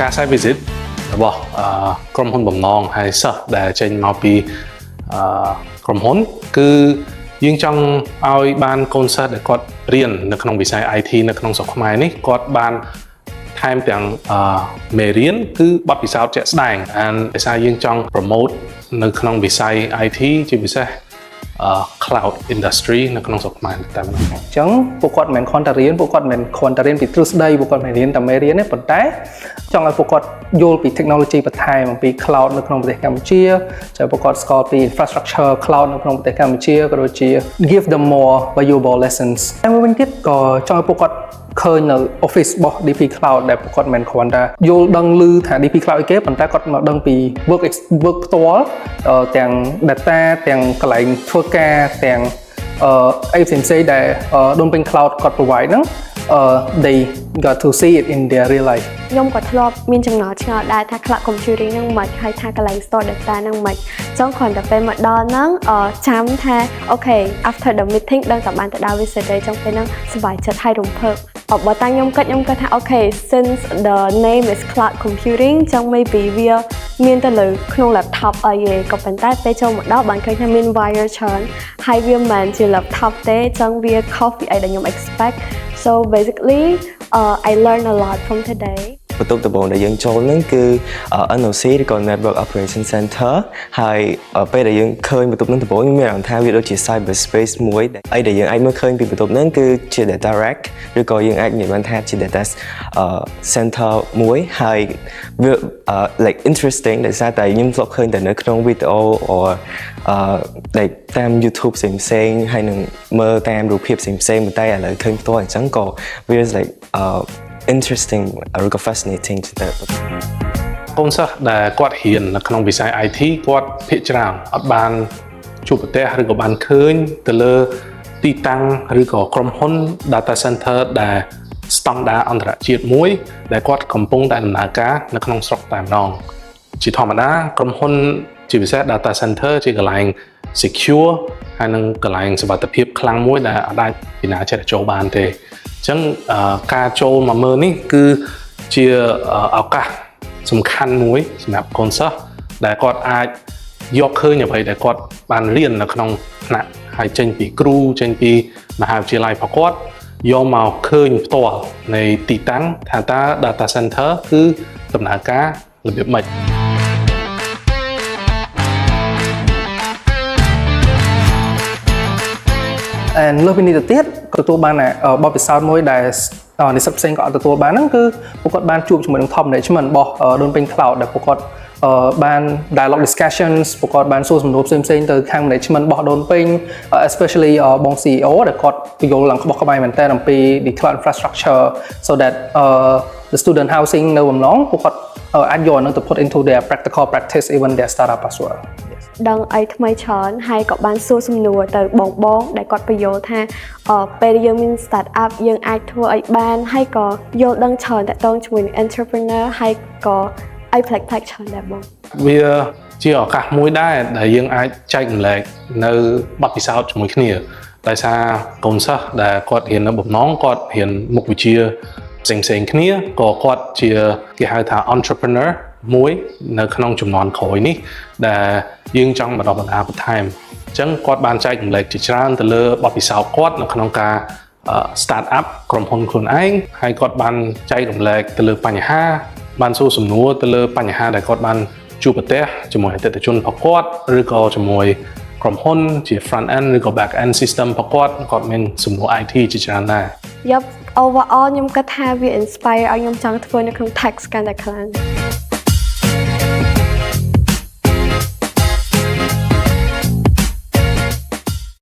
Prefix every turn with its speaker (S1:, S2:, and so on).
S1: ការ site visit របស់ក្រុមហ៊ុនបំណងហើយសិស្សដែលចេញមកពីក្រុមហ៊ុនគឺយើងចង់ឲ្យបានកូនសិស្សដែលគាត់រៀននៅក្នុងវិស័យ IT នៅក្នុងស្រុកខ្មែរនេះគាត់បានថែមទាំងមេរៀនគឺបទពិសោធន៍ជាក់ស្ដែងហើយដោយសារយើងចង់ promote នៅក្នុងវិស័យ IT ជាពិសេសcloud industry នៅក្នុងស្រុកខ្មែរតែម្ដងអញ្ចឹងពួកគាត់មិនមែនគ្រាន់តែរៀនពួកគាត់មិនមែនគ្រាន់តែរៀនពីទ្រឹស្ដីពួកគាត់មិនរៀនតែមេរៀនទេប៉ុន្តែចង់ឲ្យពួកគាត់យល់ពី technology បន្ថែមអំពី cloud នៅក្នុងប្រទេសកម្ពុជាចាំពួកគាត់ស្គាល់ពី infrastructure cloud នៅក្នុងប្រទេសកម្ពុជាក៏ដូចជា give them more valuable lessons ហើយមួយវិញទៀតក៏ចង់ឲ្យពួកគាត់ឃើញនៅ office របស់ DP Cloud ដែលពួកគាត់មិនគ្រាន់តែយល់ដឹងឮថា DP Cloud អីគេប៉ុន្តែគាត់មកដឹងពី work ផ្ទាល់ទាំង data ទាំងកន្លែងធ្វើការទាំងអីផ្សេងៗដែល Donping Cloud គាត់ provide ហ្នឹងthey got to see it in their real life
S2: ខ្ញុំក៏ធ្លាប់មានចំណល់ឆ្ងល់ដែរថា cloud computing ហ្នឹងមិនហើយថាកន្លែង store data ហ្នឹងមិនចង់គ្រាន់តែពេលមកដល់ហ្នឹងចាំថា okay after the meeting ដឹងតែបានទៅដល់ visit ទេចង់ពេលហ្នឹងសប្បាយចិត្តហើយរំភើបបើតាំងខ្ញុំគិតថា okay since the name is cloud computing ចង់ maybe វាមានទៅលើក្នុង laptop អីទេក៏ប៉ុន្តែពេលចូលមកដល់បានឃើញថាមាន wire ច្រើនហើយវាមិនមែនជា laptop ទេចង់វា coffee អីដែលខ្ញុំ expect so basically I learned a lot from today
S3: បន្ទប់ដំបូងដែលយើងចូលហ្នឹងគឺ NOC ឬក៏ Network Operation Center ហើយពេលដែលយើងឃើញបន្ទប់ហ្នឹងដំបូងយើងមានអារម្មណ៍ថាវាដូចជា cyber space មួយអីដែលយើងអាចមើលឃើញពីបន្ទប់ហ្នឹងគឺជា data rack ឬក៏យើងអាចនិយាយបានថាជា data center មួយហើយវា like interesting ដោយសារតែខ្ញុំធ្លាប់ឃើញតែនៅក្នុងវីដេអូ or like តាម YouTube ផ្សេងៗហើយនឹងមើលតាមរូបភាពផ្សេងៗប៉ុន្តែឥឡូវឃើញផ្ទាល់អញ្ចឹងក៏វា like interesting ឬក៏ fascinating ទៅ
S1: កូនសិស្សដែលគាត់រៀននៅក្នុងវិស័យ IT គាត់ភាគច្រើនអត់បានជួបប្រទះឬក៏បានឃើញទៅលើទីតាំងឬក៏ក្រុមហ៊ុន data center ដែល standard អន្តរជាតិមួយដែលគាត់កំពុងតែដំណើរការនៅក្នុងស្រុកតែម្ដងជាធម្មតាក្រុមហ៊ុនជាពិសេស data center ជាកន្លែង secure ហើយនឹងកន្លែងសុវត្ថិភាពខ្លាំងមួយដែលអាចពីណាចេះចូលបានទេអញ្ចឹងការចូលមកមើលនេះគឺជាឱកាសសំខាន់មួយសម្រាប់កូនសិស្សដែលគាត់អាចយកឃើញអ្វីដែលគាត់បានរៀននៅក្នុងថ្នាក់ហើយចេញពីគ្រូចេញពីមហាវិទ្យាល័យរបស់គាត់យកមកឃើញផ្ទាល់នៃទីតាំងថាតើ data center គឺដំណើរការរបៀបម៉េចលើសពីនេះទៅទៀតទទួលបានបទពិសោធន៍មួយដែលនិស្សិតផ្សេងក៏អត់ទទួលបានហ្នឹងគឺពួកគាត់បានជួបជាមួយនឹង top management របស់ Donping Cloud ដែលពួកគាត់បាន dialogue discussions ពួកគាត់បានសួរសំណួរផ្សេងៗទៅខាង management របស់ Donping especially បង CEO ដែលគាត់ពន្យល់ឡើងក្បោះក្បាយមែនតើអំពី the cloud infrastructure so that the student housing នៅបំណងពួកគាត់អាចយកនឹងទៅ put into their practical practice even their startup as wellដឹងអីថ្មីច្រើនហើយក៏បានសួរសំណួរទៅបងដែលគាត់បញ្យល់ថាពេលយើងមាន start up យើងអាចធ្វើអីបានហើយក៏យល់ដឹងច្រើនតាក់ទងជាមួយនឹង entrepreneur ហើយក៏អីផ្លេចៗច្រើនដែរបងវាជាឱកាសមួយដែរដែលយើងអាចចែករំលែកនៅបទពិសោធន៍ជាមួយគ្នាដោយសារកូនសិស្សដែលគាត់រៀននៅបំណងគាត់រៀនមុខវិជ្ជាផ្សេងៗគ្នាក៏គាត់ជាគេហៅថា entrepreneur មួយនៅក្នុងចំនួនក្រោយនេះដែលយើងចង់បណ្ដុះបណ្ដាលបន្ថែមអញ្ចឹងគាត់បានចែករំលែកជាច្រើនទៅលើបទពិសោធន៍គាត់នៅក្នុងការ start up ក្រុមហ៊ុនខ្លួនឯងហើយគាត់បានចែករំលែកទៅលើបញ្ហាបានសួរសំណួរទៅលើបញ្ហាដែលគាត់បានជួបប្រទះជាមួយអតិថិជនរបស់គាត់ឬក៏ជាមួយក្រុមហ៊ុនជា front end ឬក៏ back end system របស់គាត់មានសំណួរ IT ជាច្រើនដែរ
S2: overall ខ្ញុំគិតថាវា inspire ឲ្យខ្ញុំចង់ធ្វើនៅក្នុង tech កាន់តែខ្លាំង